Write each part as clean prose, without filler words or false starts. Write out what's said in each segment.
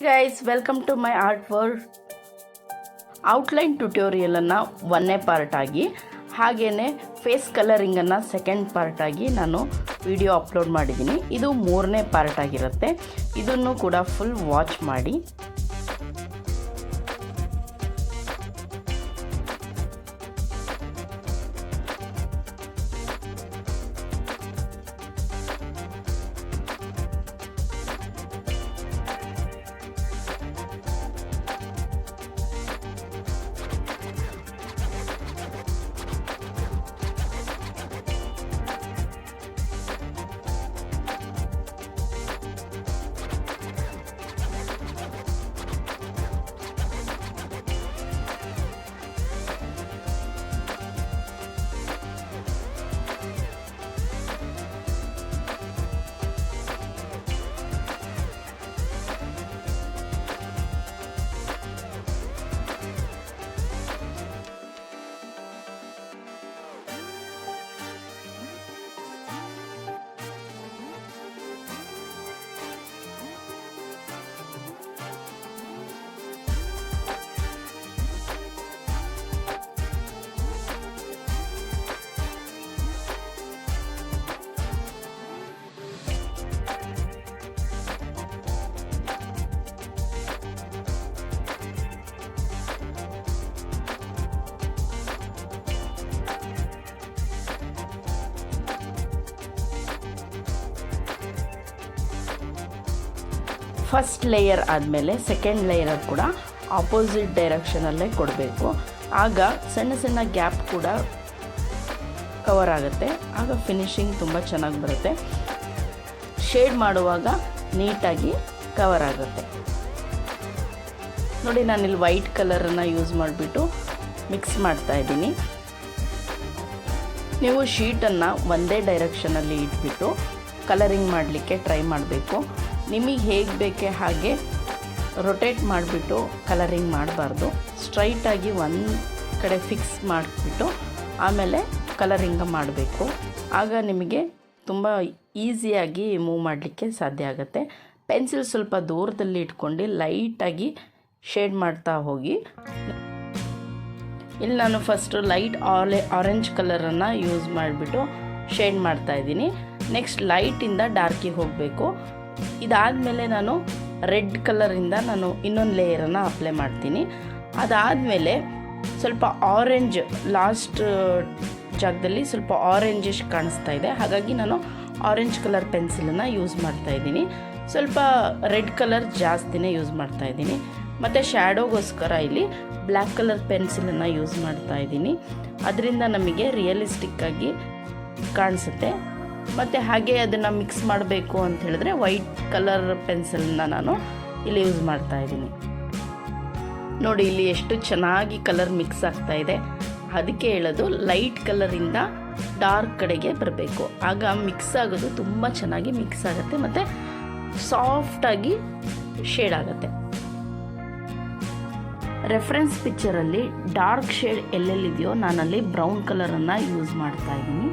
Guys, welcome to my art world. Outline ಟ್ಯುಟೋರಿಯಲನ್ನು ಒಂದನೇ part ಆಗಿ ಹಾಗೆಯೇ ಫೇಸ್ ಕಲರಿಂಗನ್ನು ಸೆಕೆಂಡ್ ಪಾರ್ಟ್ ಆಗಿ ನಾನು ವಿಡಿಯೋ ಅಪ್ಲೋಡ್ ಮಾಡಿದ್ದೀನಿ. ಇದು ಮೂರನೇ ಪಾರ್ಟ್ ಆಗಿರುತ್ತೆ. ಇದನ್ನು ಕೂಡ ಫುಲ್ ವಾಚ್ ಮಾಡಿ. ಫಸ್ಟ್ ಲೇಯರ್ ಆದಮೇಲೆ ಸೆಕೆಂಡ್ ಲೇಯರ್ ಕೂಡ ಆಪೋಸಿಟ್ ಡೈರೆಕ್ಷನಲ್ಲೇ ಕೊಡಬೇಕು. ಆಗ ಸಣ್ಣ ಸಣ್ಣ ಗ್ಯಾಪ್ ಕೂಡ ಕವರ್ ಆಗುತ್ತೆ. ಆಗ ಫಿನಿಶಿಂಗ್ ತುಂಬ ಚೆನ್ನಾಗಿ ಬರುತ್ತೆ. ಶೇಡ್ ಮಾಡುವಾಗ ನೀಟಾಗಿ ಕವರ್ ಆಗುತ್ತೆ. ನೋಡಿ, ನಾನಿಲ್ಲಿ ವೈಟ್ ಕಲರನ್ನು ಯೂಸ್ ಮಾಡಿಬಿಟ್ಟು ಮಿಕ್ಸ್ ಮಾಡ್ತಾಯಿದ್ದೀನಿ. ನೀವು ಶೀಟನ್ನು ಒಂದೇ ಡೈರೆಕ್ಷನಲ್ಲಿ ಇಟ್ಬಿಟ್ಟು ಕಲರಿಂಗ್ ಮಾಡಲಿಕ್ಕೆ ಟ್ರೈ ಮಾಡಬೇಕು. ನಿಮಗೆ ಹೇಗೆ ಬೇಕೆ ಹಾಗೆ ರೊಟೇಟ್ ಮಾಡಿಬಿಟ್ಟು ಕಲರಿಂಗ್ ಮಾಡಬಾರ್ದು. ಸ್ಟ್ರೈಟಾಗಿ ಒಂದು ಕಡೆ ಫಿಕ್ಸ್ ಮಾಡಿಬಿಟ್ಟು ಆಮೇಲೆ ಕಲರಿಂಗ ಮಾಡಬೇಕು. ಆಗ ನಿಮಗೆ ತುಂಬ ಈಸಿಯಾಗಿ ಮೂವ್ ಮಾಡಲಿಕ್ಕೆ ಸಾಧ್ಯ ಆಗುತ್ತೆ. ಪೆನ್ಸಿಲ್ ಸ್ವಲ್ಪ ದೂರದಲ್ಲಿ ಇಟ್ಕೊಂಡು ಲೈಟಾಗಿ ಶೇಡ್ ಮಾಡ್ತಾ ಹೋಗಿ. ಇಲ್ಲಿ ನಾನು ಫಸ್ಟು ಲೈಟ್ ಆರೆಂಜ್ ಕಲರನ್ನು ಯೂಸ್ ಮಾಡಿಬಿಟ್ಟು ಶೇಡ್ ಮಾಡ್ತಾಯಿದ್ದೀನಿ. ನೆಕ್ಸ್ಟ್ ಲೈಟಿಂದ ಡಾರ್ಕಿಗೆ ಹೋಗಬೇಕು. ಇದಾದಮೇಲೆ ನಾನು ರೆಡ್ ಕಲರಿಂದ ನಾನು ಇನ್ನೊಂದು ಲೇಯರನ್ನು ಅಪ್ಲೈ ಮಾಡ್ತೀನಿ. ಅದಾದಮೇಲೆ ಸ್ವಲ್ಪ ಆರೆಂಜ್ ಲಾಸ್ಟ್ ಜಾಗದಲ್ಲಿ ಸ್ವಲ್ಪ ಆರೆಂಜಿಶ್ ಕಾಣಿಸ್ತಾ ಇದೆ. ಹಾಗಾಗಿ ನಾನು ಆರೆಂಜ್ ಕಲರ್ ಪೆನ್ಸಿಲನ್ನು ಯೂಸ್ ಮಾಡ್ತಾಯಿದ್ದೀನಿ. ಸ್ವಲ್ಪ ರೆಡ್ ಕಲರ್ ಜಾಸ್ತಿನೇ ಯೂಸ್ ಮಾಡ್ತಾಯಿದ್ದೀನಿ. ಮತ್ತು ಶ್ಯಾಡೋಗೋಸ್ಕರ ಇಲ್ಲಿ ಬ್ಲ್ಯಾಕ್ ಕಲರ್ ಪೆನ್ಸಿಲನ್ನು ಯೂಸ್ ಮಾಡ್ತಾಯಿದ್ದೀನಿ. ಅದರಿಂದ ನಮಗೆ ರಿಯಲಿಸ್ಟಿಕ್ಕಾಗಿ ಕಾಣಿಸುತ್ತೆ. ಮತ್ತು ಹಾಗೆ ಅದನ್ನು ಮಿಕ್ಸ್ ಮಾಡಬೇಕು ಅಂತ ಹೇಳಿದ್ರೆ ವೈಟ್ ಕಲರ್ ಪೆನ್ಸಿಲನ್ನ ನಾನು ಇಲ್ಲಿ ಯೂಸ್ ಮಾಡ್ತಾಯಿದ್ದೀನಿ. ನೋಡಿ, ಇಲ್ಲಿ ಎಷ್ಟು ಚೆನ್ನಾಗಿ ಕಲರ್ ಮಿಕ್ಸ್ ಆಗ್ತಾಯಿದೆ. ಅದಕ್ಕೆ ಹೇಳೋದು ಲೈಟ್ ಕಲರಿಂದ ಡಾರ್ಕ್ ಕಡೆಗೆ ಬರಬೇಕು. ಆಗ ಮಿಕ್ಸ್ ಆಗೋದು ತುಂಬ ಚೆನ್ನಾಗಿ ಮಿಕ್ಸ್ ಆಗುತ್ತೆ ಮತ್ತು ಸಾಫ್ಟಾಗಿ ಶೇಡ್ ಆಗುತ್ತೆ. ರೆಫರೆನ್ಸ್ ಪಿಕ್ಚರಲ್ಲಿ ಡಾರ್ಕ್ ಶೇಡ್ ಎಲ್ಲೆಲ್ಲಿದೆಯೋ ನಾನಲ್ಲಿ ಬ್ರೌನ್ ಕಲರನ್ನು ಯೂಸ್ ಮಾಡ್ತಾಯಿದ್ದೀನಿ.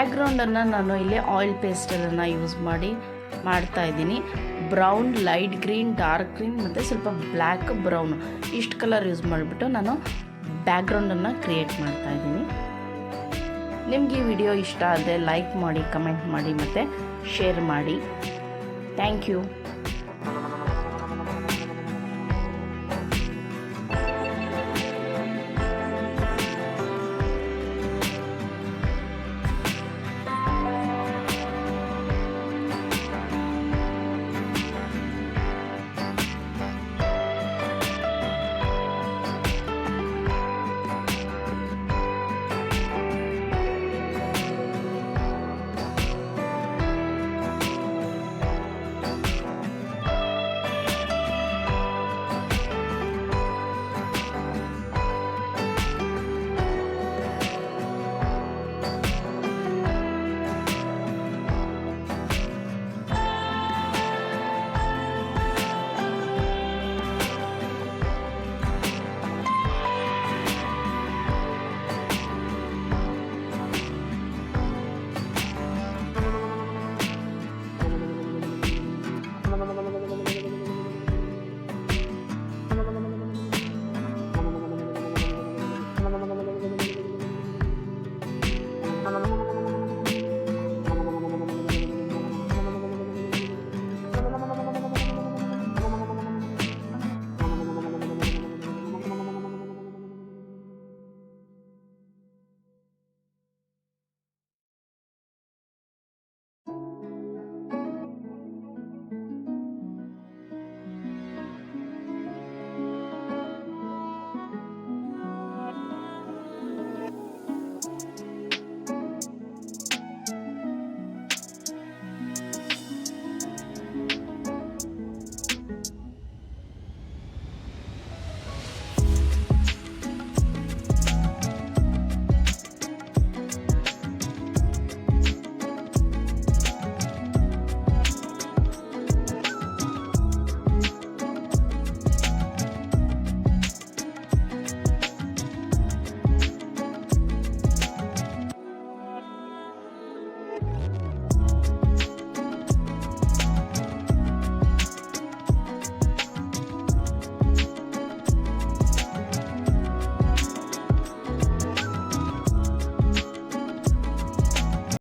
ಬ್ಯಾಕ್ಗ್ರೌಂಡನ್ನು ನಾನು ಇಲ್ಲಿ ಆಯಿಲ್ ಪೇಸ್ಟಲನ್ನು ಯೂಸ್ ಮಾಡ್ತಾಯಿದ್ದೀನಿ. Brown, light green, dark green ಮತ್ತು ಸ್ವಲ್ಪ ಬ್ಲ್ಯಾಕ್, ಬ್ರೌನ್ ಇಷ್ಟು ಕಲರ್ ಯೂಸ್ ಮಾಡಿಬಿಟ್ಟು ನಾನು ಬ್ಯಾಕ್ಗ್ರೌಂಡನ್ನು ಕ್ರಿಯೇಟ್ ಮಾಡ್ತಾಯಿದ್ದೀನಿ. ನಿಮಗೆ ಈ ವಿಡಿಯೋ ಇಷ್ಟ ಆದರೆ ಲೈಕ್ ಮಾಡಿ, ಕಮೆಂಟ್ ಮಾಡಿ ಮತ್ತು ಶೇರ್ ಮಾಡಿ. Thank you.